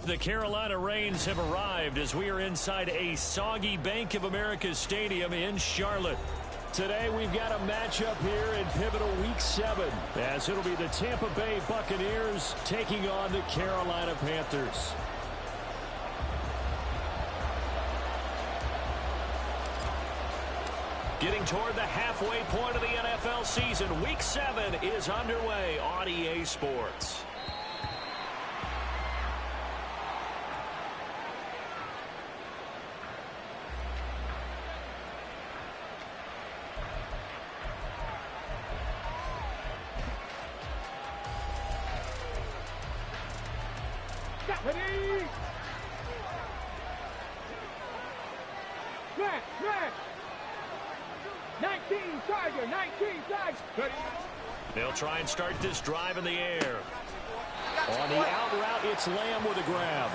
The Carolina Rains have arrived as we are inside a soggy Bank of America Stadium in Charlotte. Today we've got a matchup here in pivotal Week 7, as it'll be the Tampa Bay Buccaneers taking on the Carolina Panthers. Getting toward the halfway point of the NFL season, Week 7 is underway on EA Sports. Ready? Red. 19 Tiger, 19 Tiger. Ready? They'll try and start this drive in the air. On the out route, it's Lamb with a grab.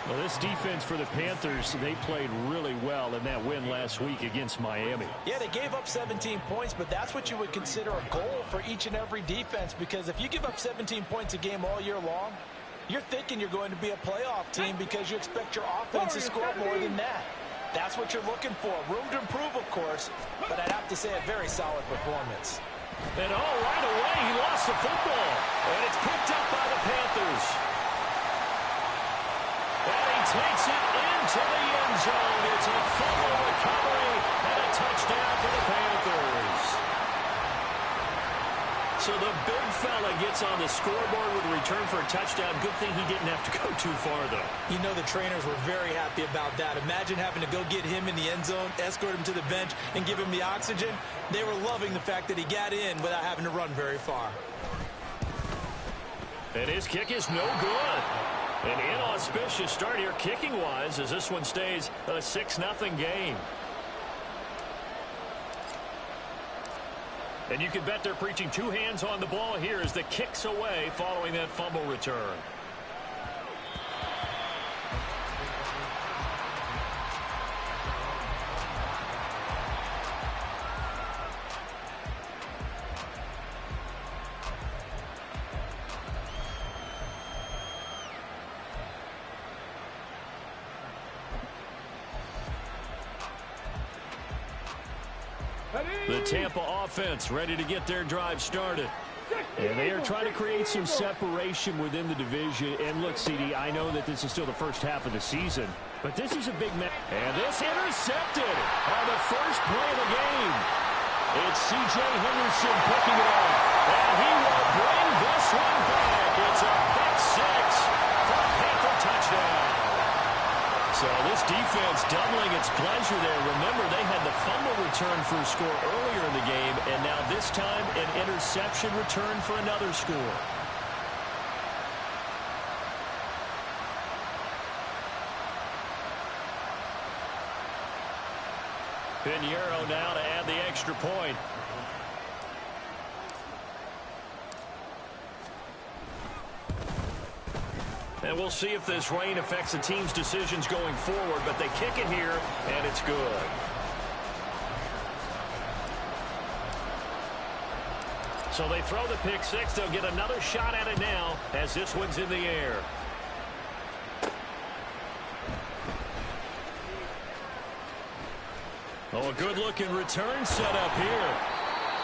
Well, this defense for the Panthers, they played really well in that win last week against Miami. Yeah, they gave up 17 points, but that's what you would consider a goal for each and every defense, because if you give up 17 points a game all year long, you're thinking you're going to be a playoff team because you expect your offense to score more than that. That's what you're looking for. Room to improve, of course, but I'd have to say a very solid performance. And right away, he lost the football. And it's picked up by the Panthers. And he takes it into the end zone. It's a fumble recovery and a touchdown for the Panthers. So the big fella gets on the scoreboard with a return for a touchdown. Good thing he didn't have to go too far, though. You know the trainers were very happy about that. Imagine having to go get him in the end zone, escort him to the bench, and give him the oxygen. They were loving the fact that he got in without having to run very far. And his kick is no good. An inauspicious start here kicking-wise as this one stays a 6-0 game. And you can bet they're preaching two hands on the ball here as the kick's away following that fumble return. The Tampa offense ready to get their drive started. And they are trying to create some separation within the division. And look, CD, I know that this is still the first half of the season, but this is a big match. And this intercepted on the first play of the game. It's C.J. Henderson picking it off. And he will bring this one back. It's a pick six for a Panther touchdown. So this defense doubling its pleasure there. Remember, they had the fumble return for a score earlier in the game, and now this time an interception return for another score. Pinheiro now to add the extra point. And we'll see if this rain affects the team's decisions going forward, but they kick it here, and it's good. So they throw the pick six. They'll get another shot at it now as this one's in the air. Oh, a good-looking return set up here.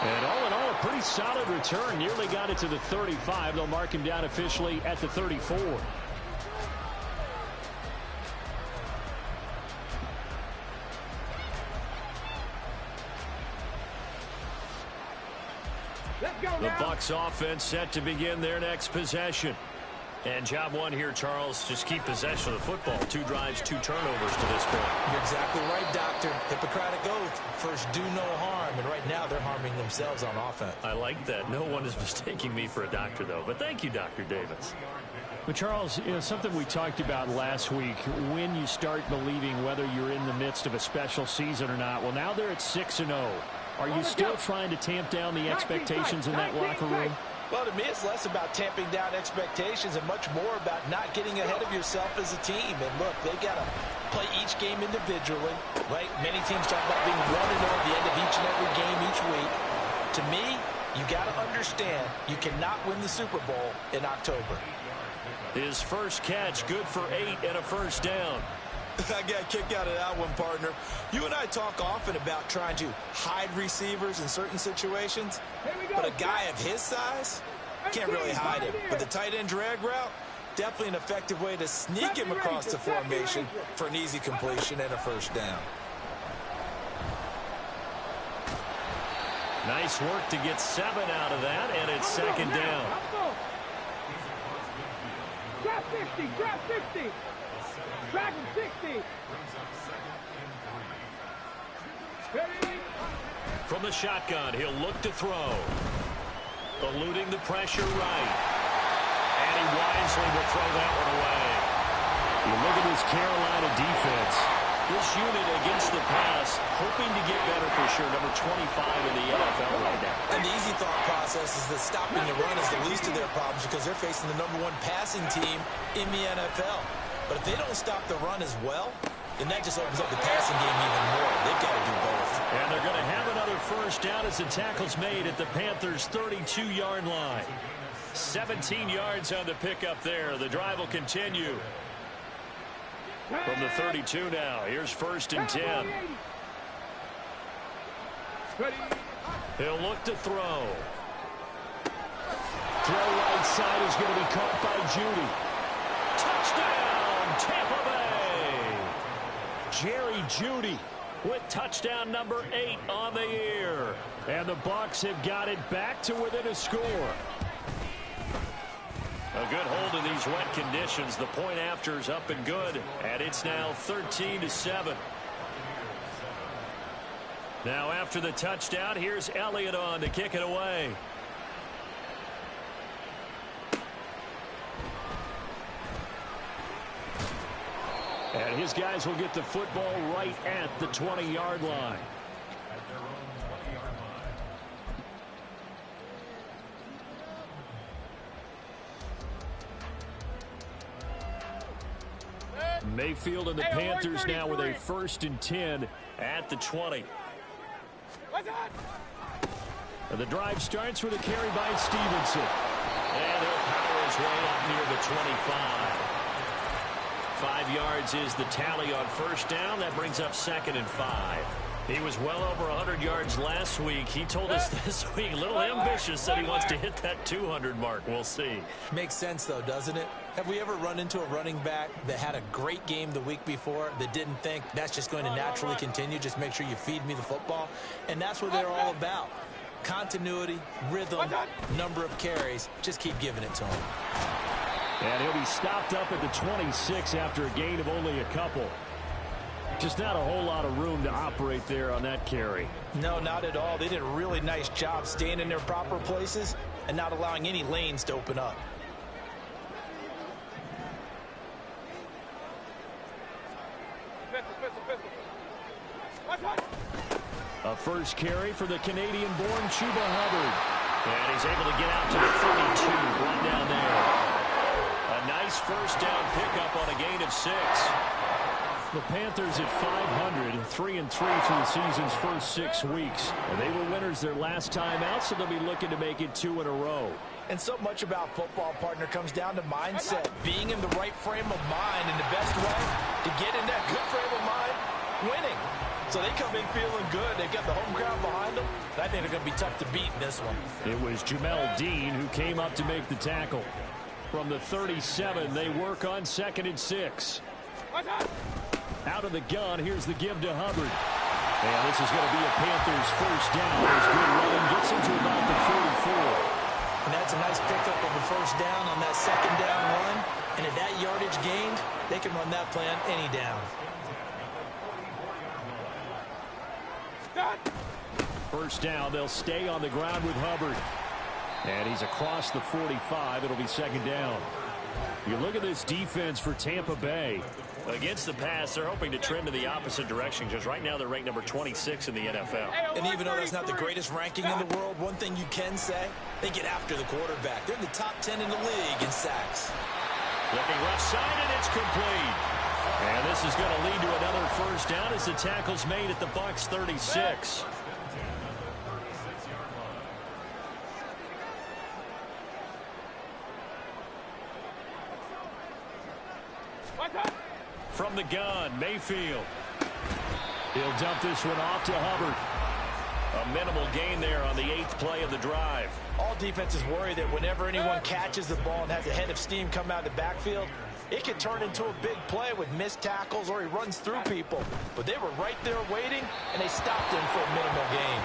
And all in all, a pretty solid return. Nearly got it to the 35. They'll mark him down officially at the 34. The Bucs offense set to begin their next possession. And job one here, Charles, just keep possession of the football. 2 drives, 2 turnovers to this point. You're exactly right, Doctor. Hippocratic oath. First, do no harm. And right now, they're harming themselves on offense. I like that. No one is mistaking me for a doctor, though. But thank you, Dr. Davis. But, Charles, you know, something we talked about last week, when you start believing whether you're in the midst of a special season or not. Well, now they're at 6-0. Are you still trying to tamp down the expectations in that locker room? Well, to me, it's less about tamping down expectations and much more about not getting ahead of yourself as a team. And look, they got to play each game individually, right? Many teams talk about being 1-0 at the end of each and every game each week. To me, You got to understand, you cannot win the Super Bowl in October. His first catch, good for 8 and a first down. I got a kick out of that one, partner. You and I talk often about trying to hide receivers in certain situations, but a guy of his size can't really hide him. But the tight end drag route, definitely an effective way to sneak him across the formation for an easy completion and a first down. Nice work to get 7 out of that, and it's second down. Trap 50, trap 50. Trap 60. From the shotgun, he'll look to throw. Eluding the pressure right. And he wisely will throw that one away. You look at this Carolina defense. This unit against the pass, hoping to get better for sure. Number 25 in the NFL right now. And the easy thought process is that stopping the run is the least of their problems because they're facing the #1 passing team in the NFL. But if they don't stop the run as well, then that just opens up the passing game even more. They've got to do both. And they're going to have another first down as the tackle's made at the Panthers' 32-yard line. 17 yards on the pickup there. The drive will continue. From the 32 now, here's 1st and 10. He'll look to throw. Throw right side is going to be caught by Jeudy. Touchdown, Tampa Bay! Jerry Jeudy with touchdown number 8 on the year. And the Bucs have got it back to within a score. A good hold in these wet conditions. The point after is up and good. And it's now 13-7. Now after the touchdown, here's Elliott on to kick it away. And his guys will get the football right at the 20-yard line. Mayfield and the Panthers now with a 1st and 10 at the 20. And the drive starts with a carry by Stevenson. And he'll power his way up near the 25. 5 yards is the tally on first down. That brings up 2nd and 5. He was well over 100 yards last week. He told us this week, a little ambitious, that he wants to hit that 200 mark. We'll see. Makes sense, though, doesn't it? Have we ever run into a running back that had a great game the week before that didn't think that's just going to naturally continue? Just make sure you feed me the football. And that's what they're all about. Continuity, rhythm, number of carries. Just keep giving it to him. And he'll be stopped up at the 26 after a gain of only a couple. Just not a whole lot of room to operate there on that carry. No, not at all. They did a really nice job staying in their proper places and not allowing any lanes to open up. A first carry for the Canadian-born Chuba Hubbard. And he's able to get out to the 32, right down there. A nice first down pickup on a gain of 6. The Panthers at 500, 3-3 through the season's first 6 weeks. And they were winners their last time out, so they'll be looking to make it 2 in a row. And so much about football, partner, comes down to mindset. Being in the right frame of mind, and the best way to get in that good frame of mind, winning. So they come in feeling good. They've got the home crowd behind them. I think they're going to be tough to beat in this one. It was Jamel Dean who came up to make the tackle. From the 37, they work on 2nd and 6. Out of the gun, here's the give to Hubbard. And this is going to be a Panthers first down. His good run gets him to about the 44. And that's a nice pickup of a first down on that 2nd down run. And at that yardage gained, they can run that play on any down. First down, they'll stay on the ground with Hubbard. And he's across the 45. It'll be 2nd down. You look at this defense for Tampa Bay. Against the pass, they're hoping to trend in the opposite direction because right now they're ranked number 26 in the NFL. And even though that's not the greatest ranking in the world, one thing you can say, they get after the quarterback. They're in the top 10 in the league in sacks. Looking left side, and it's complete. And this is going to lead to another first down as the tackle's made at the Bucs 36. from the gun, Mayfield. He'll dump this one off to Hubbard. A minimal gain there on the 8th play of the drive. All defenses worry that whenever anyone catches the ball and has a head of steam come out of the backfield, it can turn into a big play with missed tackles or he runs through people. But they were right there waiting, and they stopped him for a minimal gain.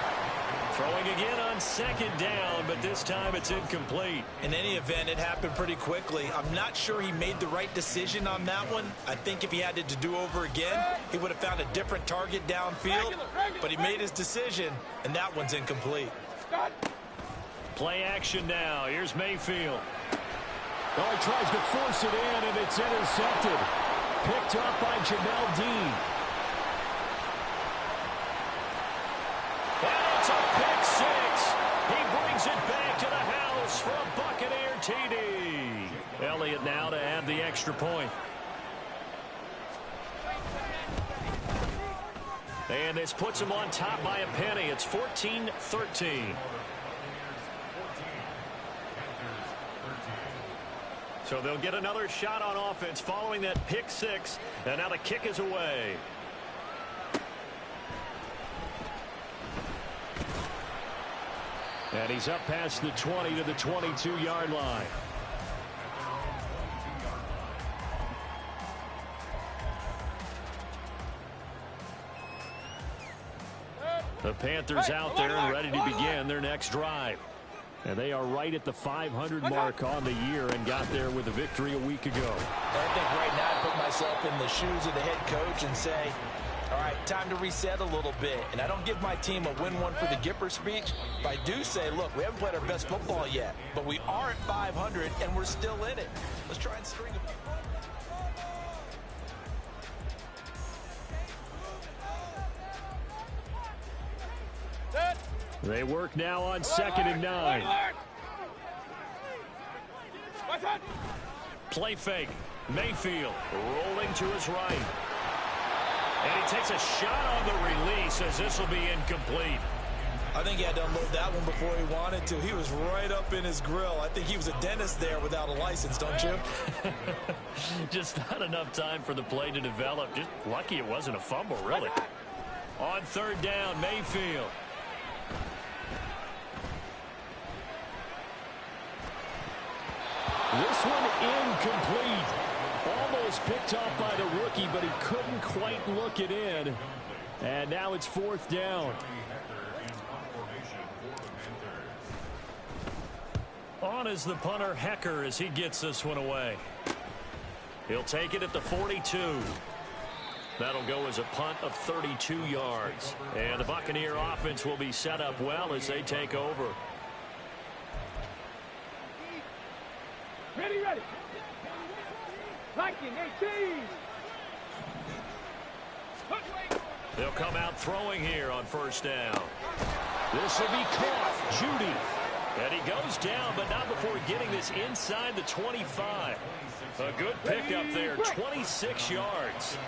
Throwing again on 2nd down, but this time it's incomplete. In any event, it happened pretty quickly. I'm not sure he made the right decision on that one. I think if he had it to do over again, he would have found a different target downfield. But he made his decision, and that one's incomplete. Play action now. Here's Mayfield. Oh, he tries to force it in, and it's intercepted. Picked up by Jamel Dean. And it's a pick 6. He brings it back to the house for a Buccaneer TD. Elliott now to add the extra point. And this puts him on top by a penny. It's 14-13. So they'll get another shot on offense following that pick 6. And now the kick is away. And he's up past the 20 to the 22-yard line. The Panthers out there and ready to begin their next drive. And they are right at the 500 mark on the year and got there with a victory a week ago. I think right now I put myself in the shoes of the head coach and say, all right, time to reset a little bit. And I don't give my team a win one for the Gipper speech, but I do say, look, we haven't played our best football yet, but we are at 500 and we're still in it. Let's try and string a few. They work now on 2nd and 9. Play fake. Mayfield rolling to his right. And he takes a shot on the release as this will be incomplete. I think he had to unload that one before he wanted to. He was right up in his grill. I think he was a dentist there without a license, don't you? Just not enough time for the play to develop. Just lucky it wasn't a fumble, really. On 3rd down, Mayfield. This one incomplete. Almost picked off by the rookie, but he couldn't quite look it in. And now it's 4th down. On is the punter, Hecker, as he gets this one away. He'll take it at the 42. That'll go as a punt of 32 yards. And the Buccaneer offense will be set up well as they take over. Ready, ready. Flanking, 18. They'll come out throwing here on 1st down. This will be caught. Judy. And he goes down, but not before getting this inside the 25. A good pickup there, 26 yards.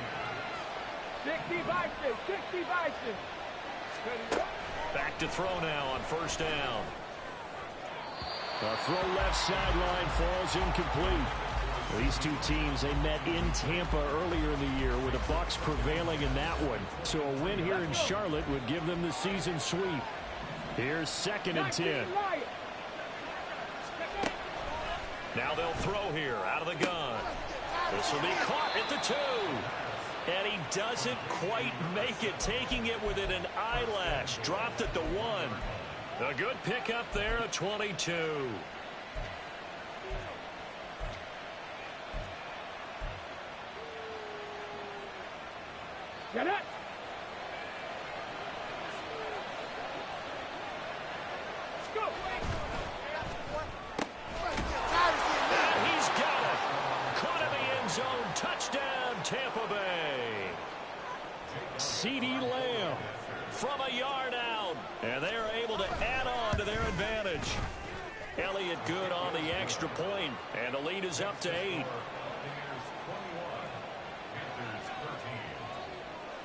60 Bison, 60 Bison. Back to throw now on 1st down. A throw left sideline falls incomplete. These two teams, they met in Tampa earlier in the year with the Bucs prevailing in that one. So a win here in Charlotte would give them the season sweep. Here's 2nd and 10. Now they'll throw here out of the gun. This will be caught at the 2. And he doesn't quite make it, taking it within an eyelash. Dropped at the 1. A good pickup there at 22. Get it. Go. And he's got it. Caught in the end zone. Touchdown, Tampa Bay. CeeDee Lamb from a yard out. And they are able to add on to their advantage. Elliott good on the extra point. And the lead is up to 8.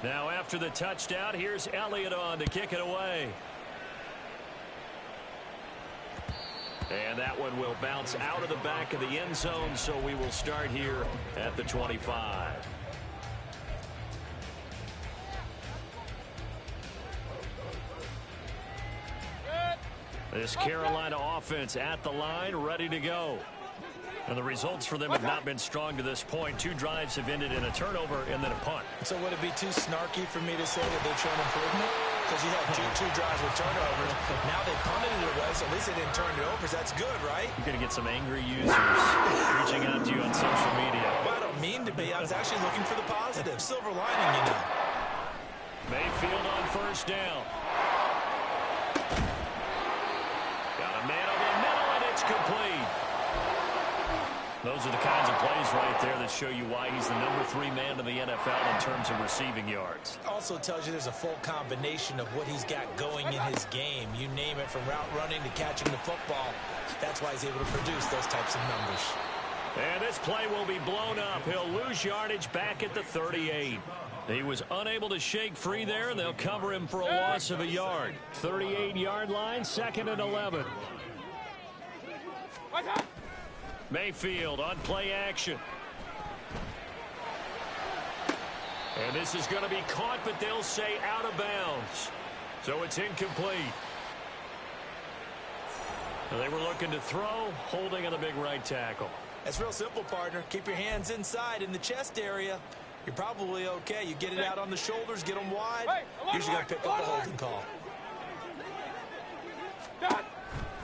Now after the touchdown, here's Elliott on to kick it away. And that one will bounce out of the back of the end zone, so we will start here at the 25. This Carolina offense at the line, ready to go. And the results for them have not been strong to this point. 2 drives have ended in a turnover and then a punt. So would it be too snarky for me to say that they've shown improvement? Because you had two drives with turnovers. Now they punted it away, so at least they didn't turn it over. That's good, right? You're going to get some angry users reaching out to you on social media. Well, I don't mean to be. I was actually looking for the positive. Silver lining, you know. Mayfield on first down. Got a man over the middle, and it's complete. Those are the kinds of plays right there that show you why he's the number 3 man in the NFL in terms of receiving yards. Also tells you there's a full combination of what he's got going in his game. You name it, from route running to catching the football. That's why he's able to produce those types of numbers. And this play will be blown up. He'll lose yardage back at the 38. He was unable to shake free there, and they'll cover him for a loss of a yard. 38-yard line, 2nd and 11. Mayfield on play action. And this is going to be caught, but they'll say out of bounds. So it's incomplete. They were looking to throw, holding on the big right tackle. It's real simple, partner. Keep your hands inside in the chest area. You're probably okay. You get it out on the shoulders, get them wide. Usually going to pick up the holding call.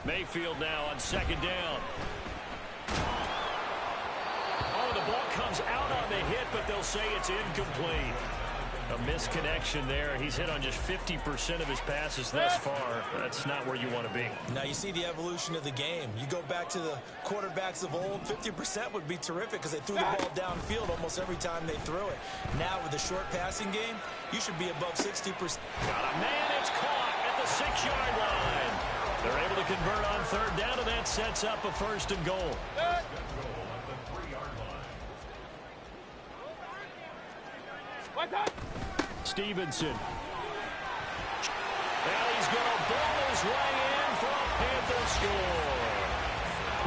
Mayfield now on 2nd down. Oh, the ball comes out on the hit, but they'll say it's incomplete. A misconnection there. He's hit on just 50% of his passes thus far. That's not where you want to be. Now you see the evolution of the game. You go back to the quarterbacks of old, 50% would be terrific because they threw the ball downfield almost every time they threw it. Now with the short passing game, you should be above 60%. Got a man, it's caught at the 6-yard line. They're able to convert on 3rd down, and that sets up a 1st and goal. Stevenson. And he's going to ball his way in for a Panther score.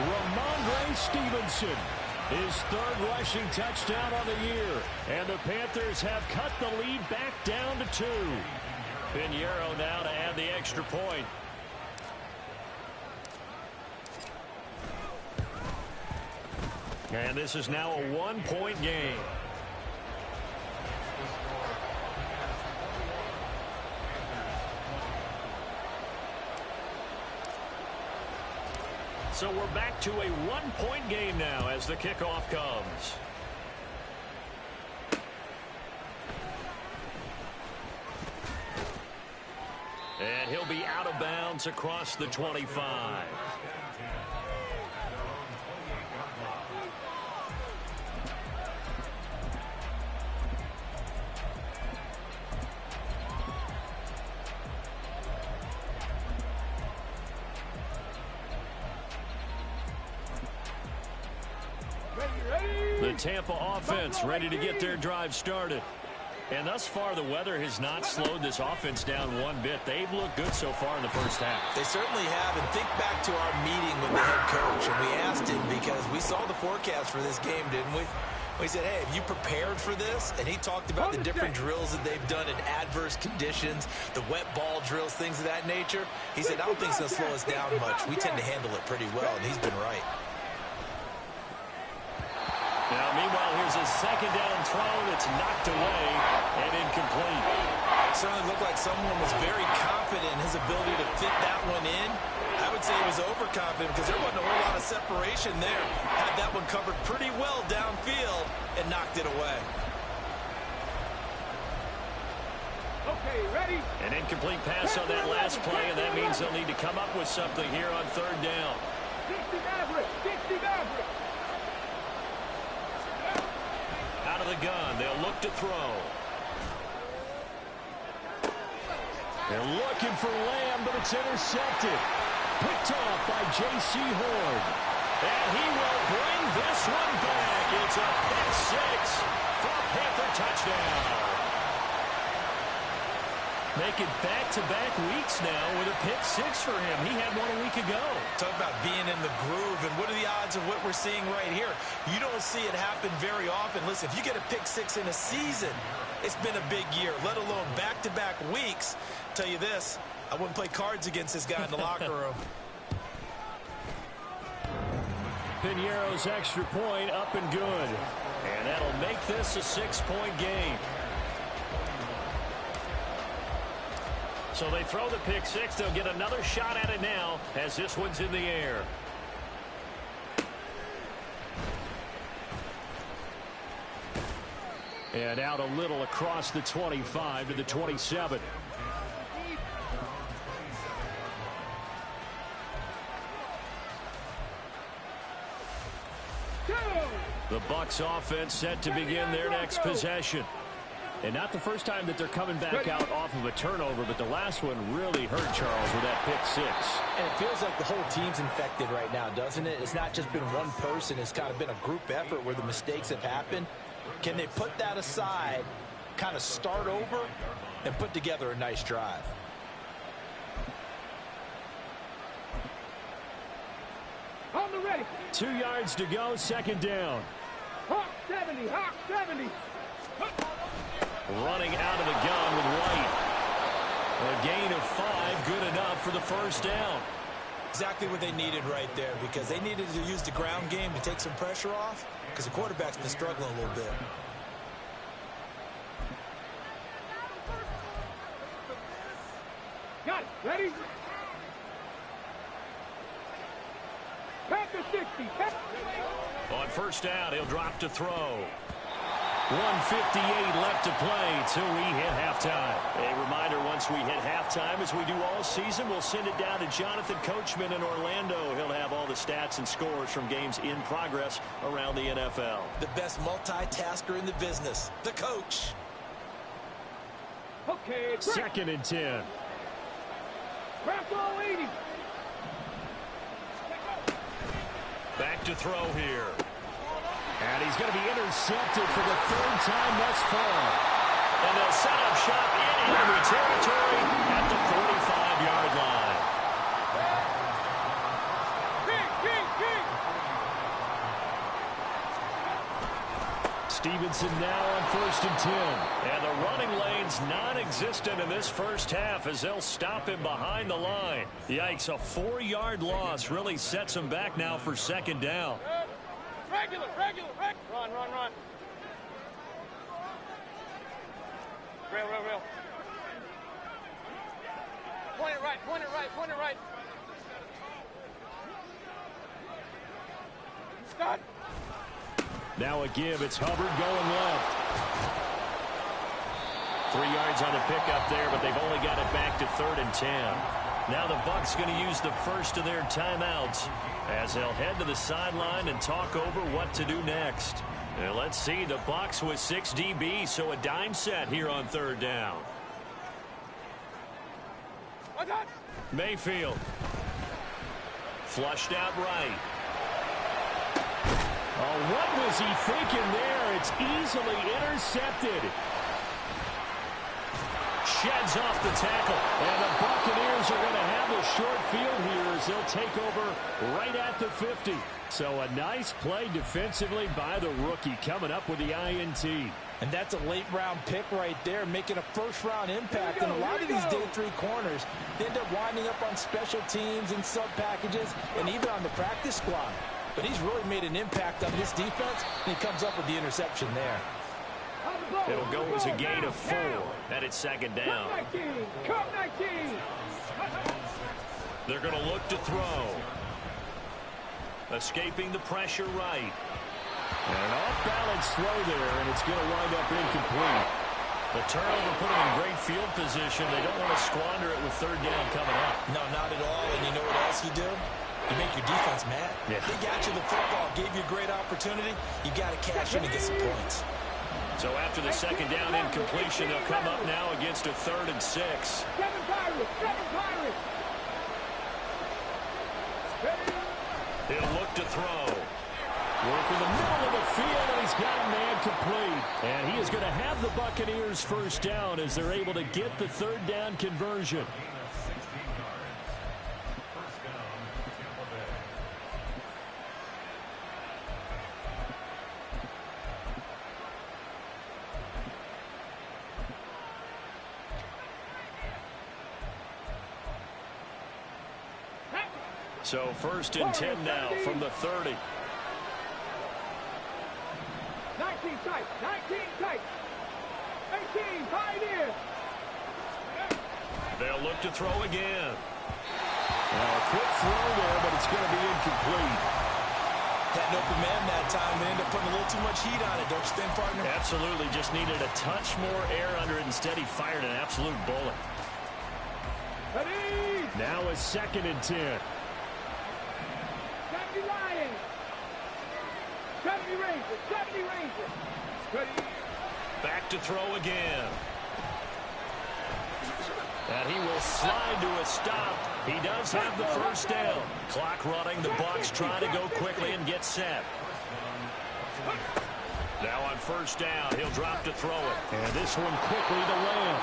Ramondre Stevenson, his 3rd rushing touchdown on the year. And the Panthers have cut the lead back down to 2. Pinheiro now to add the extra point. And this is now a 1-point game. So we're back to a 1-point game now as the kickoff comes. And he'll be out of bounds across the 25. The Tampa offense ready to get their drive started. And thus far, the weather has not slowed this offense down one bit. They've looked good so far in the first half. They certainly have. And think back to our meeting with the head coach. And we asked him because we saw the forecast for this game, didn't we? We said, hey, have you prepared for this? And he talked about the different drills that they've done in adverse conditions, the wet ball drills, things of that nature. He said, I don't think it's going to slow us down much. We tend to handle it pretty well, and he's been right. Now, meanwhile, here's a 2nd down throw that's knocked away and incomplete. Certainly looked like someone was very confident in his ability to fit that one in. I would say he was overconfident because there wasn't a whole lot of separation there. Had that one covered pretty well downfield and knocked it away. Okay, ready? An incomplete pass on that last play, and that means they'll need to come up with something here on 3rd down. 60 Maverick, 60 Maverick. Out of the gun, they'll look to throw. They're looking for Lamb, but it's intercepted. Picked off by J.C. Horn. And he will bring this one back. It's a pick 6 for a Panther touchdown. Making back-to-back weeks now with a pick six for him. He had one a week ago. Talk about being in the groove, and what are the odds of what we're seeing right here? You don't see it happen very often. Listen, if you get a pick six in a season, it's been a big year, let alone back-to-back weeks. Tell you this, I wouldn't play cards against this guy in the locker room. Piñeiro's extra point up and good. And that'll make this a 6-point game. So they throw the pick six. They'll get another shot at it now as this one's in the air. And out a little across the 25 to the 27. The Bucs offense set to begin their next possession. And not the first time that they're coming back out off of a turnover, but the last one really hurt Charles with that pick six. And it feels like the whole team's infected right now, doesn't it? It's not just been one person. It's kind of been a group effort where the mistakes have happened. Can they put that aside, kind of start over, and put together a nice drive? On the ready. 2 yards to go, second down. Hawk 70, Hawk 70. Running out of the gun with White. A gain of 5, good enough for the first down. Exactly what they needed right there, because they needed to use the ground game to take some pressure off, because the quarterback's been struggling a little bit. Got it. Ready? Back to 60. On first down, he'll drop to throw. 1:58 left to play till we hit halftime. A reminder, once we hit halftime, as we do all season, we'll send it down to Jonathan Coachman in Orlando. He'll have all the stats and scores from games in progress around the NFL. The best multitasker in the business, the coach. Okay. Second and 10. Craft all 80. Back to throw here. And he's going to be intercepted for the third time thus far. And they'll set up shop in enemy territory at the 45-yard line. Stevenson now on first and 10. And the running lane's non-existent in this first half as they'll stop him behind the line. Yikes, a 4-yard loss really sets him back now for second down. Regular. Run. Real. Point it right. Start. Now a give. It's Hubbard going left. 3 yards on the pickup there, but they've only got it back to 3rd and 10. Now the Bucs going to use the first of their timeouts as they'll head to the sideline and talk over what to do next. And let's see, the Bucs with 6 DBs, so a dime set here on 3rd down. Mayfield. Flushed out right. Oh, what was he thinking there? It's easily intercepted. Sheds off the tackle. And the Buccaneers are going to have the short field here as they'll take over right at the 50. So a nice play defensively by the rookie coming up with the INT. And that's a late-round pick right there, making a first-round impact. And a lot of these day 3 corners, they end up winding up on special teams and sub-packages and even on the practice squad. But he's really made an impact on this defense, and he comes up with the interception there. It'll go as a gain of 4. And it's second down. Come 19. They're going to look to throw. Escaping the pressure right. And an off-balance throw there, and it's going to wind up incomplete. The turnover put them in great field position. They don't want to squander it with 3rd down coming up. No, not at all. And you know what else you do? You make your defense mad. Yeah. They got you the football, gave you a great opportunity. You got to cash in and get some points. So after the second down incompletion, they'll come up now against a 3rd and 6. 7 Pirates. He'll look to throw. Working the middle of the field, and he's got a man complete. And he is going to have the Buccaneers first down as they're able to get the third down conversion. So first and 10 now from the 30. 19 tight, 19 tight. 18, tight in. They'll look to throw again. A quick throw there, but it's going to be incomplete. Had an open man that time and ended up putting a little too much heat on it, don't you think, partner? Absolutely. Just needed a touch more air under it. Instead, he fired an absolute bullet. Ready? Now a second and 10. 70 Lions. 70 Rangers. 70 Rangers. Ready? Back to throw again. And he will slide to a stop. He does have the first down. Clock running. The Bucs trying to go quickly and get set. Now on first down, he'll drop to throw it. And this one quickly to Lamb.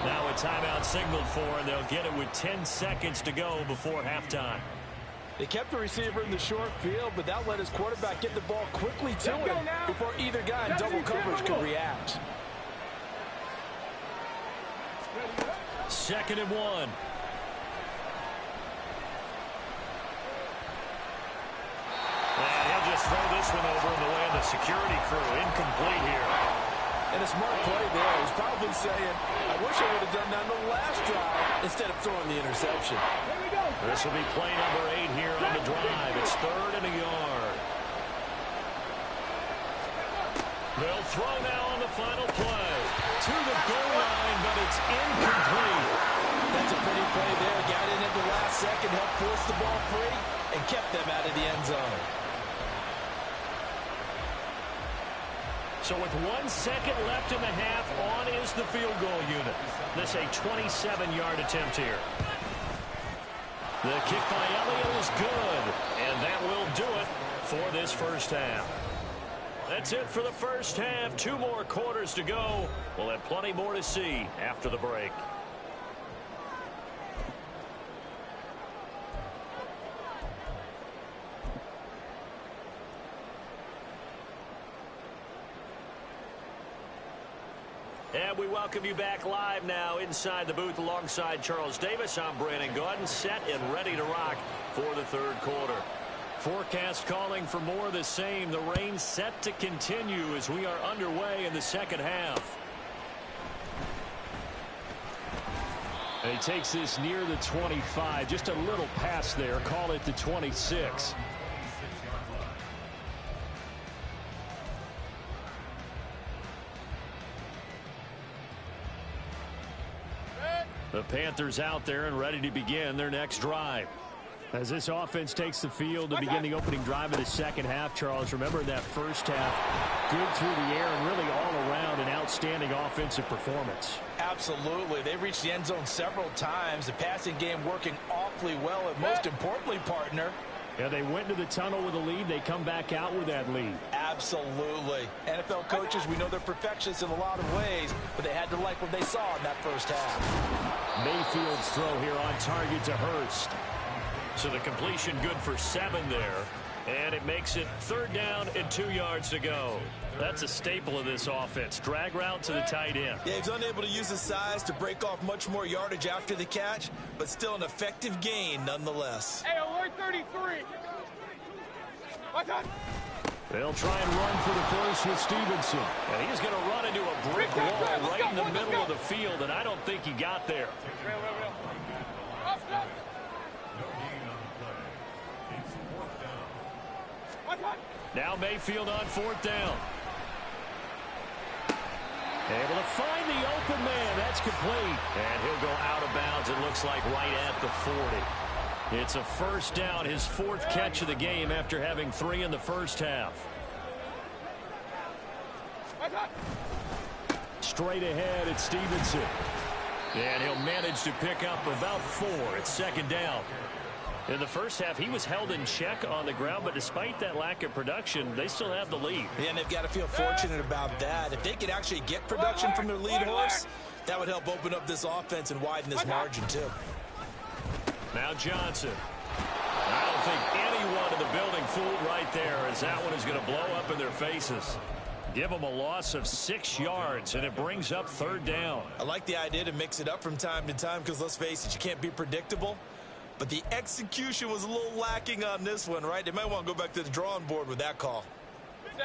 Now a timeout signaled for, and they'll get it with 10 seconds to go before halftime. They kept the receiver in the short field, but that let his quarterback get the ball quickly to him before either guy in double coverage could react. Second and 1. And he'll just throw this one over in the way of the security crew. Incomplete here. And a smart play there. He's probably saying, I wish I would have done that on the last drive instead of throwing the interception. This will be play number 8 here on the drive. It's third and a yard. They'll throw now on the final play. To the goal line, but it's incomplete. That's a pretty play there. Got in at the last second, helped force the ball free, and kept them out of the end zone. So with 1 second left in the half, on is the field goal unit. This a 27-yard attempt here. The kick by Elliott is good, and that will do it for this first half. That's it for the first half. 2 more quarters to go. We'll have plenty more to see after the break. And we welcome you back live now inside the booth alongside Charles Davis. I'm Brandon Gaudin, set and ready to rock for the third quarter. Forecast calling for more of the same. The rain set to continue as we are underway in the second half. And he takes this near the 25, just a little past there. Call it the 26. The Panthers out there and ready to begin their next drive. As this offense takes the field to begin the opening drive of the second half, Charles, remember that first half, good through the air and really all around an outstanding offensive performance. Absolutely. They reached the end zone several times. The passing game working awfully well, and most importantly, partner, yeah, they went to the tunnel with a lead. They come back out with that lead. Absolutely. NFL coaches, we know they're perfectionists in a lot of ways, but they had to like what they saw in that first half. Mayfield's throw here on target to Hurst. So the completion good for 7 there. And it makes it third down and 2 yards to go. That's a staple of this offense. Drag route to the tight end. Yeah, he's unable to use his size to break off much more yardage after the catch, but still an effective gain nonetheless. Hey, alert 33. What's that? They'll try and run for the first with Stevenson. And he's going to run into a brick wall right in the middle of the field, and I don't think he got there. Real. Stop. Now Mayfield on fourth down. Able to find the open man. That's complete. And he'll go out of bounds, it looks like, right at the 40. It's a first down, his 4th catch of the game after having 3 in the first half. Straight ahead, it's Stevenson. And he'll manage to pick up about 4. It's second down. In the first half, he was held in check on the ground, but despite that lack of production, they still have the lead. And they've got to feel fortunate about that. If they could actually get production from their lead horse, that would help open up this offense and widen this margin, too. Now Johnson. I don't think anyone in the building fooled right there, as that one is going to blow up in their faces. Give them a loss of 6 yards, and it brings up 3rd down. I like the idea to mix it up from time to time because, let's face it, you can't be predictable. But the execution was a little lacking on this one, right? They might want to go back to the drawing board with that call.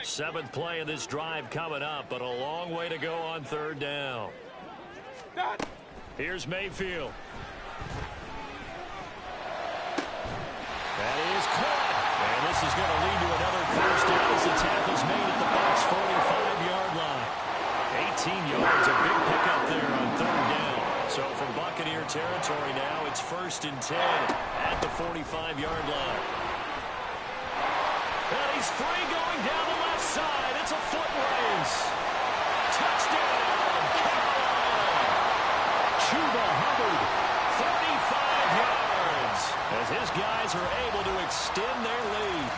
7th play of this drive coming up, but a long way to go on 3rd down. Here's Mayfield. That is caught. And this is going to lead to another 1st down as the tackle's made at the Bucs 45-yard line. 18 yards, a big pickup there on 3rd down. So from Buccaneer territory now, it's 1st and 10 at the 45-yard line. And he's free going down the left side. It's a foot race. Touchdown, Carolina. Chuba Hubbard, 35 yards, as his guys are able to extend their lead.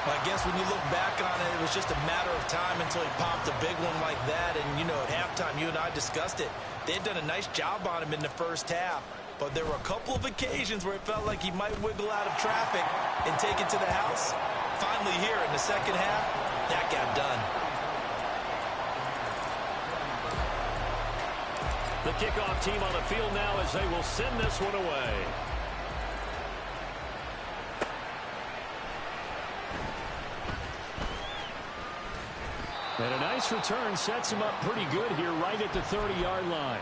Well, I guess when you look back on it, it was just a matter of time until he popped a big one like that. And, you know, at halftime, you and I discussed it. They had done a nice job on him in the first half. But there were a couple of occasions where it felt like he might wiggle out of traffic and take it to the house. Finally here in the second half, that got done. The kickoff team on the field now as they will send this one away. And a nice return sets him up pretty good here right at the 30-yard line.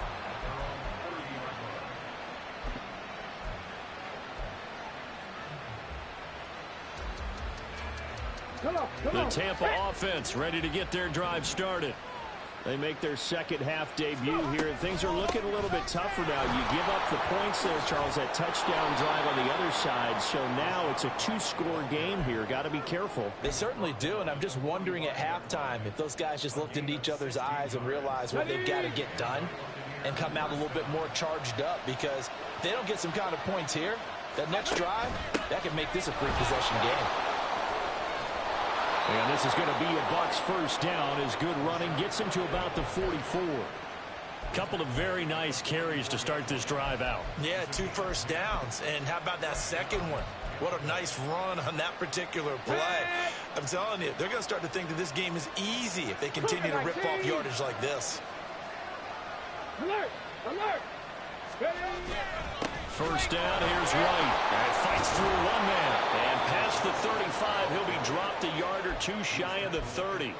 The Tampa offense ready to get their drive started. They make their second half debut here, and things are looking a little bit tougher now. You give up the points there, Charles, that touchdown drive on the other side. So now it's a 2-score game here. Got to be careful. They certainly do, and I'm just wondering at halftime if those guys just looked into each other's eyes and realized what they've got to get done and come out a little bit more charged up, because if they don't get some kind of points here, that next drive, that could make this a free possession game. And this is going to be a Bucs 1st down as good running gets him to about the 44. Couple of very nice carries to start this drive out. Yeah, 2 first downs. And how about that second one? What a nice run on that particular play. I'm telling you, they're going to start to think that this game is easy if they continue to rip off yardage like this. Alert! Alert! 1st down, here's White. And fights through one man. And past the 35, he'll be dropped a yard or 2 shy of the 30.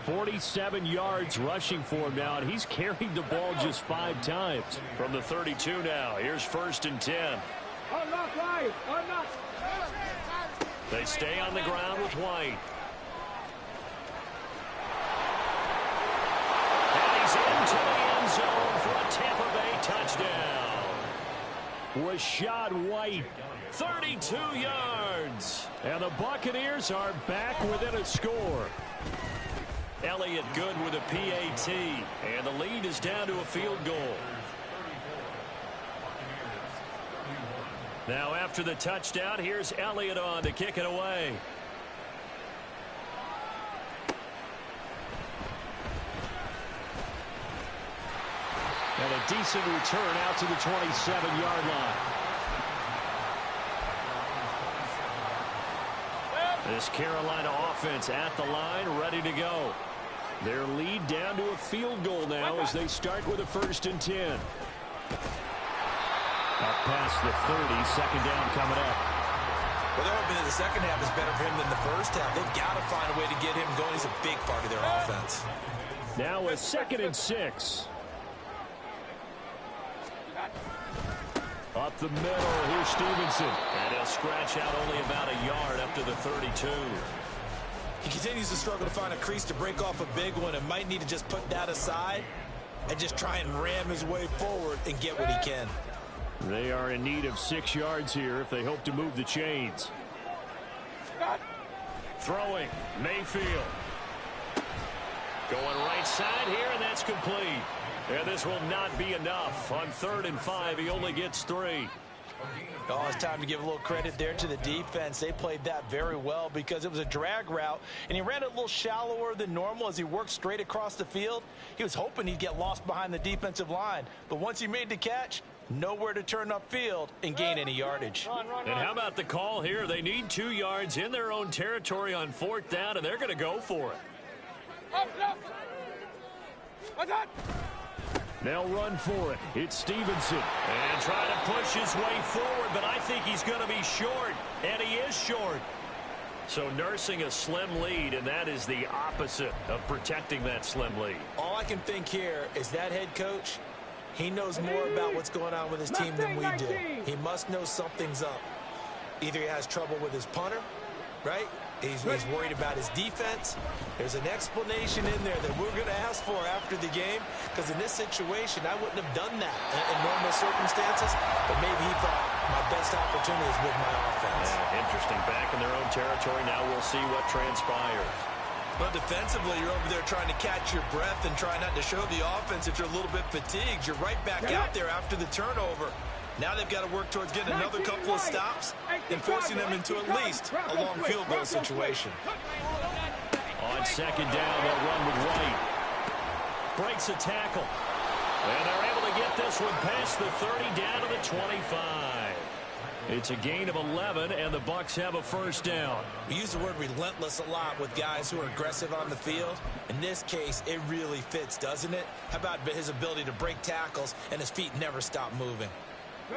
47 yards rushing for him now, and he's carried the ball just 5 times. From the 32 now, here's 1st and 10. Unlock live! Unlock! They stay on the ground with White. And he's into the end zone for a Tampa Bay touchdown. Rachaad White, 32 yards. And the Buccaneers are back within a score. Elliott good with a PAT. And the lead is down to a field goal. Now after the touchdown, here's Elliott on to kick it away. And a decent return out to the 27-yard line. This Carolina offense at the line, ready to go. Their lead down to a field goal now as they start with a 1st and 10. Up past the 30, 2nd down coming up. Well, they're hoping that the second half is better for him than the first half. They've got to find a way to get him going. He's a big part of their offense. Now a 2nd and 6. Up the middle, here's Stevenson. And he'll scratch out only about a yard up to the 32. He continues to struggle to find a crease to break off a big one and might need to just put that aside and just try and ram his way forward and get what he can. They are in need of 6 yards here if they hope to move the chains. Throwing, Mayfield. Going right side here, and that's complete. And this will not be enough. On 3rd and 5, he only gets 3. Oh, it's time to give a little credit there to the defense. They played that very well because it was a drag route, and he ran it a little shallower than normal as he worked straight across the field. He was hoping he'd get lost behind the defensive line, but once he made the catch, nowhere to turn upfield and gain any yardage. And how about the call here? They need 2 yards in their own territory on 4th down, and they're going to go for it. They'll run for it. It's Stevenson. And trying to push his way forward, but I think he's going to be short. And he is short. So nursing a slim lead, and that is the opposite of protecting that slim lead. All I can think here is that head coach, he knows more about what's going on with his team than we do. He must know something's up. Either he has trouble with his punter, right? He's worried about his defense. There's an explanation in there that we're going to ask for after the game, because in this situation, I wouldn't have done that in normal circumstances, but maybe he thought my best opportunity is with my offense. Yeah, interesting. Back in their own territory. Now we'll see what transpires. But defensively, you're over there trying to catch your breath and try not to show the offense that you're a little bit fatigued. You're right back out there after the turnover. Now they've got to work towards getting another couple of stops and forcing them into at least a long field goal situation. On 2nd down, they'll run with White. Breaks a tackle. And they're able to get this one past the 30 down to the 25. It's a gain of 11, and the Bucs have a 1st down. We use the word relentless a lot with guys who are aggressive on the field. In this case, it really fits, doesn't it? How about his ability to break tackles and his feet never stop moving?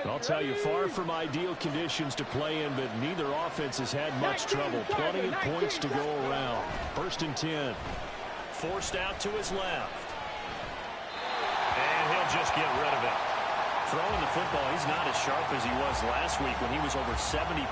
I'll tell you, far from ideal conditions to play in, but neither offense has had much trouble. Plenty of points to go around. 1st and 10. Forced out to his left. And he'll just get rid of it. Throwing the football, he's not as sharp as he was last week when he was over 70%.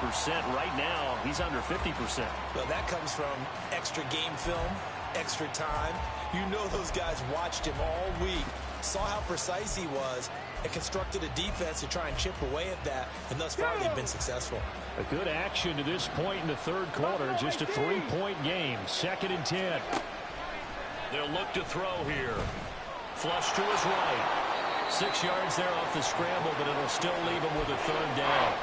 Right now, he's under 50%. Well, that comes from extra game film, extra time. You know those guys watched him all week, saw how precise he was, and constructed a defense to try and chip away at that, and thus far they've been successful. A good action to this point in the 3rd quarter. Just a 3-point game. 2nd and 10. They'll look to throw here. Flush to his right. 6 yards there off the scramble, but it'll still leave him with a 3rd down.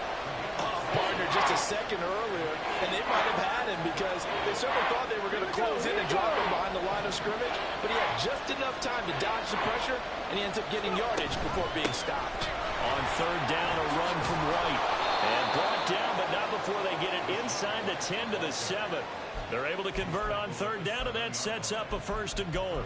Partner just a second earlier, and they might have had him because they certainly thought they were going to close in and drop him behind the line of scrimmage, but he had just enough time to dodge the pressure, and he ends up getting yardage before being stopped. On 3rd down, a run from White. And brought down, but not before they get it inside the 10 to the 7. They're able to convert on 3rd down, and that sets up a 1st and goal.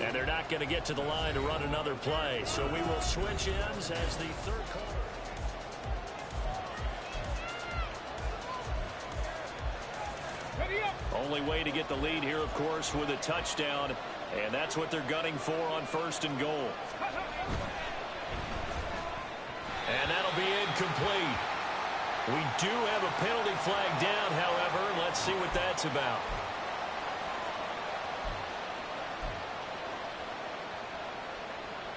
And they're not going to get to the line to run another play. So we will switch ends as the 3rd quarter. Only way to get the lead here, of course, with a touchdown. And that's what they're gunning for on 1st and goal. And that'll be incomplete. We do have a penalty flag down, however. Let's see what that's about.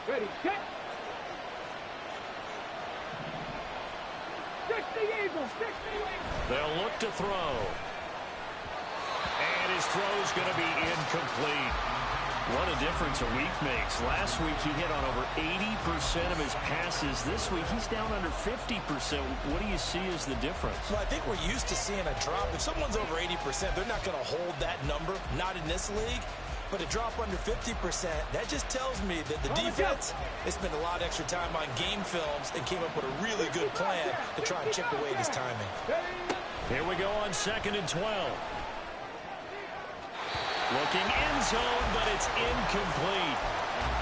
Ready, set. 60 Eagles, 60 Eagles. They'll look to throw. And his throw's going to be incomplete. What a difference a week makes. Last week he hit on over 80% of his passes. This week he's down under 50%. What do you see as the difference? Well, I think we're used to seeing a drop. If someone's over 80%, they're not going to hold that number, not in this league. But a drop under 50%, that just tells me that the defense, they spent a lot of extra time on game films and came up with a really good plan to try and chip away at his timing. Here we go on 2nd and 12. Looking end zone, but it's incomplete.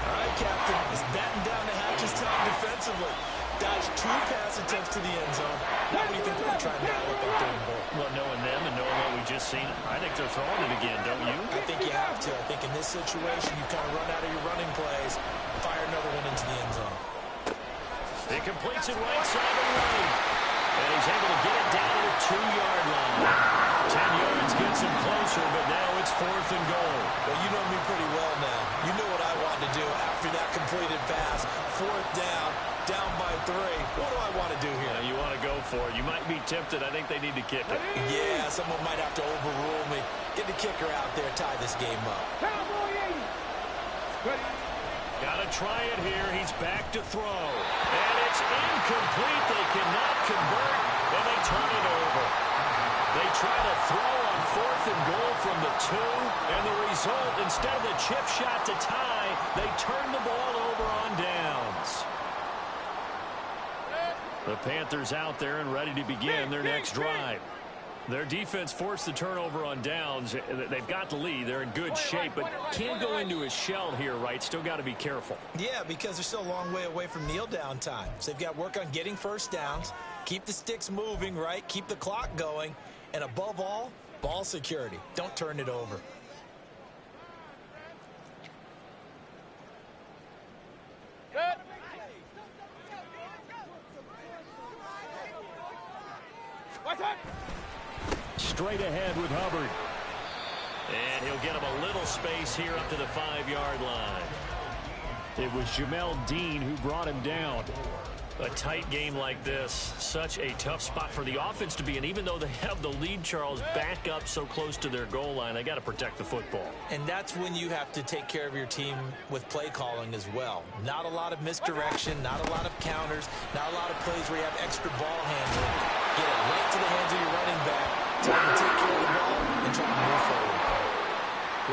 All right, Captain, it's batten down the hatches time defensively. Dodged 2 pass attempts to the end zone. Now what do you think they're trying to dial up that 3rd goal? Well, knowing them and knowing what we just seen, I think they're throwing it again, don't you? I think you have to. I think in this situation, you kind of run out of your running plays, fire another one into the end zone. He completes it right side of the lane. And he's able to get it down to the 2-yard line. 10 yards gets gets him closer, but now it's 4th and goal. Well, you know me pretty well now. You know what I want to do after that completed pass. 4th down, down by 3. What do I want to do here? You want to go for it. You might be tempted. I think they need to kick it. Yeah, someone might have to overrule me. Get the kicker out there, tie this game up. Cowboy 80. Got to try it here. He's back to throw. And it's incomplete. They cannot convert, and they turn it over. They try to throw on 4th and goal from the 2, and the result, instead of the chip shot to tie, they turn the ball over on downs. The Panthers out there and ready to begin their next drive. Their defense forced the turnover on downs. They've got the lead. They're in good shape, but can't go into a shell here, right? Still got to be careful. Yeah, because they're still a long way away from kneel down time. So they've got to work on getting first downs, keep the sticks moving, right? Keep the clock going, and above all, ball security. Don't turn it over. Straight ahead with Hubbard. And he'll get him a little space here up to the 5-yard line. It was Jamel Dean who brought him down. A tight game like this, such a tough spot for the offense to be in. Even though they have the lead, Charles, back up so close to their goal line, they got to protect the football. And that's when you have to take care of your team with play calling as well. Not a lot of misdirection, not a lot of counters, not a lot of plays where you have extra ball handling. Get it right to the hands of your running back, tell them to take care of the ball, and try to move forward.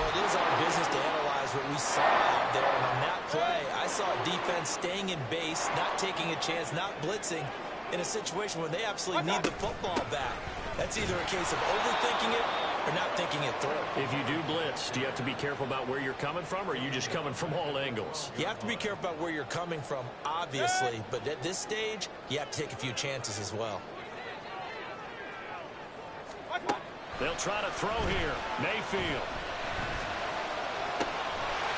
Well, it is our business to analyze what we saw out there, and on that play, I saw a defense staying in base, not taking a chance, not blitzing, in a situation where they absolutely need the football back. That's either a case of overthinking it or not thinking it through. If you do blitz, do you have to be careful about where you're coming from, or are you just coming from all angles? You have to be careful about where you're coming from, obviously, but at this stage, you have to take a few chances as well. They'll try to throw here. Mayfield.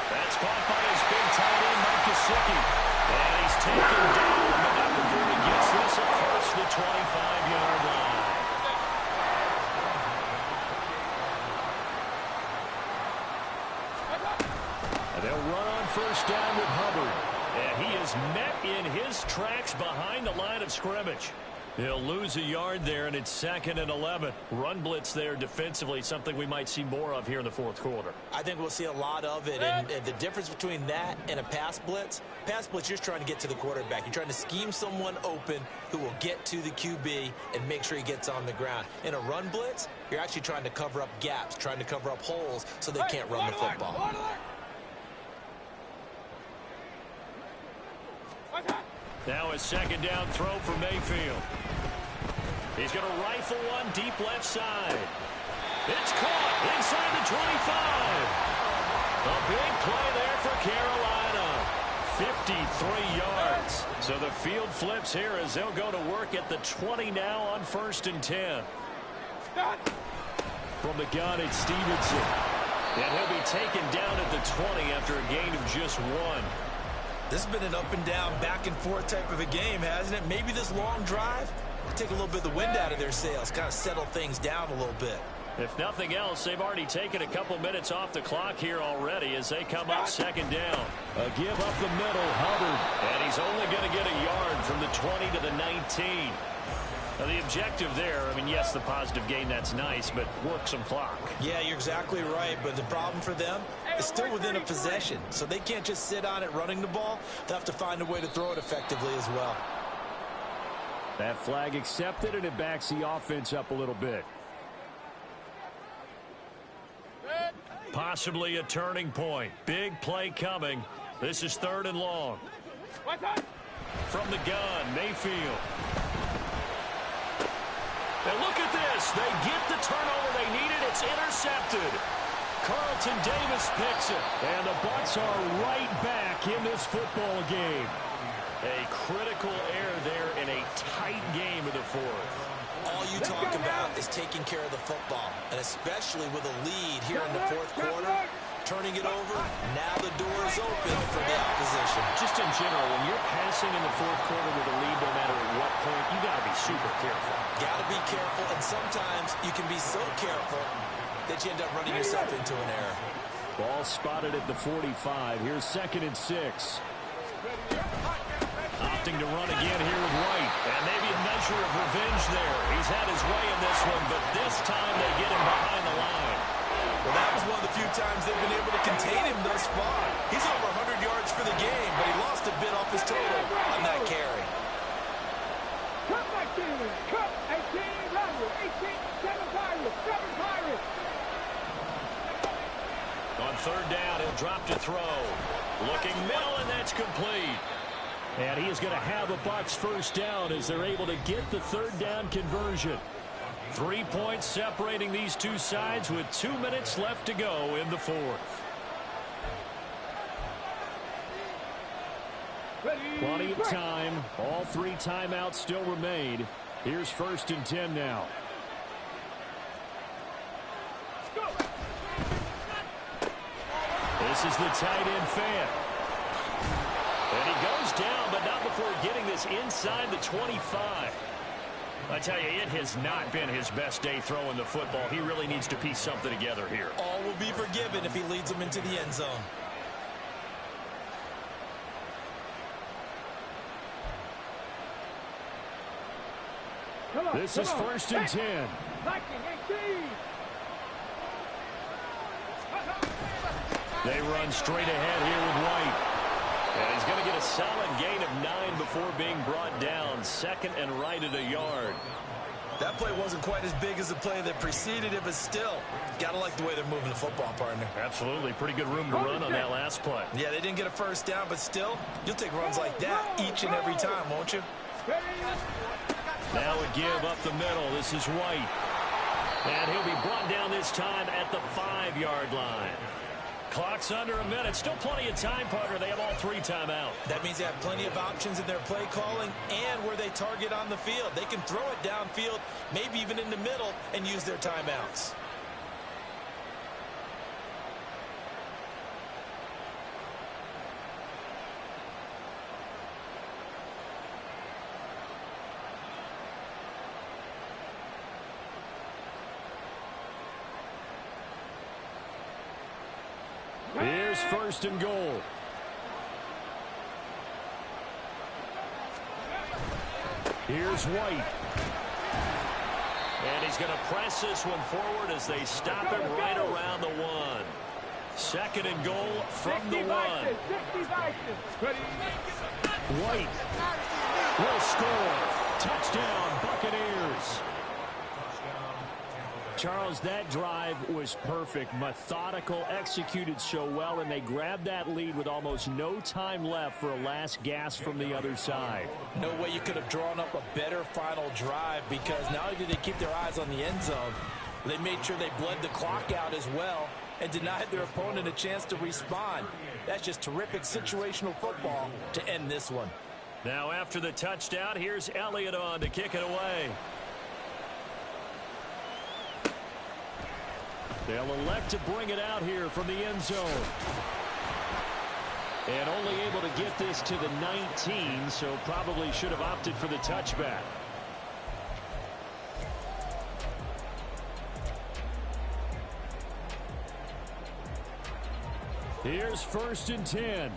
That's caught by his big tight end, Mike Gesicki. And he's taken down, but not before he gets this across the 25-yard line. And they'll run on first down with Hubbard. And he is met in his tracks behind the line of scrimmage. He'll lose a yard there, and it's 2nd and 11. Run blitz there defensively, something we might see more of here in the 4th quarter. I think we'll see a lot of it, and the difference between that and a pass blitz, you're just trying to get to the quarterback. You're trying to scheme someone open who will get to the QB and make sure he gets on the ground. In a run blitz, you're actually trying to cover up gaps, trying to cover up holes so they can't run the football. Now a 2nd down throw for Mayfield. He's going to rifle one deep left side. It's caught inside the 25. A big play there for Carolina. 53 yards. So the field flips here as they'll go to work at the 20 now on 1st and 10. From the gun, it's Stevenson. And he'll be taken down at the 20 after a gain of just 1. This has been an up and down, back and forth type of a game, hasn't it? Maybe this long drive will take a little bit of the wind out of their sails, kind of settle things down a little bit. If nothing else, they've already taken a couple minutes off the clock here already as they come up 2nd down. A give up the middle, Hubbard. And he's only going to get a yard from the 20 to the 19. Now, the objective there, I mean, yes, the positive gain, that's nice, but work some clock. Yeah, you're exactly right, but the problem for them is still within a possession, so they can't just sit on it running the ball. They'll have to find a way to throw it effectively as well. That flag accepted, and it backs the offense up a little bit. Possibly a turning point. Big play coming. This is 3rd and long. From the gun, Mayfield. And look at this. They get the turnover they needed. It's intercepted. Carlton Davis picks it. And the Bucs are right back in this football game. A critical error there in a tight game of the 4th. All you talk about is taking care of the football, and especially with a lead here in the 4th quarter, turning it over, now the door is open for the opposition. Just in general, when you're passing in the 4th quarter with a lead, no matter at what point, you got to be super careful. Got to be careful, and sometimes you can be so careful that you end up running yourself into an error. Ball spotted at the 45. Here's 2nd and 6. Opting to run again here with White. And maybe a measure of revenge there. He's had his way in this one, but this time they get him behind the line. Well, that was one of the few times they've been able to contain him thus far. He's over 100 yards for the game, but he lost a bit off his total on that carry. Cut my team. Cut 18 Lateral. 18 7 Pirates. 7 Pirates. On 3rd down, he'll drop to throw. Looking middle, and that's complete. And he is going to have a Bucs first down as they're able to get the 3rd down conversion. 3 points separating these two sides with 2 minutes left to go in the 4th. Plenty of time. All 3 timeouts still remain. Here's 1st and 10 now. This is the tight end fan. And he goes down, but not before getting this inside the 25. I tell you, it has not been his best day throwing the football. He really needs to piece something together here. All will be forgiven if he leads them into the end zone. This is 1st and 10. They run straight ahead here with White. And he's going to get a solid gain of 9 before being brought down. 2nd and right at a yard. That play wasn't quite as big as the play that preceded it, but still, got to like the way they're moving the football, partner. Absolutely. Pretty good room to run on that last play. Yeah, they didn't get a first down, but still, you'll take runs like that each and every time, won't you? Now a give up the middle. This is White. And he'll be brought down this time at the 5-yard line. Clock's under a minute. Still plenty of time, partner. They have all 3 timeouts. That means they have plenty of options in their play calling and where they target on the field. They can throw it downfield, maybe even in the middle, and use their timeouts. Here's 1st and goal. Here's White. And he's going to press this one forward as they stop him right around the 1. 2nd and goal from the 1. White will score. Touchdown, Buccaneers. Charles, that drive was perfect, methodical, executed so well, and they grabbed that lead with almost no time left for a last gasp from the other side. No way you could have drawn up a better final drive, because not only did they keep their eyes on the end zone, they made sure they bled the clock out as well and denied their opponent a chance to respond. That's just terrific situational football to end this one. Now after the touchdown, here's Elliott on to kick it away. They'll elect to bring it out here from the end zone. And only able to get this to the 19, so probably should have opted for the touchback. Here's 1st and 10.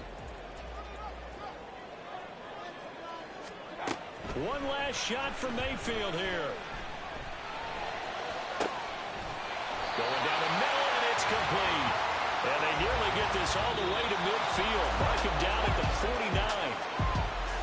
One last shot from Mayfield here. Going down the middle, and it's complete. And they nearly get this all the way to midfield. Mark him down at the 49.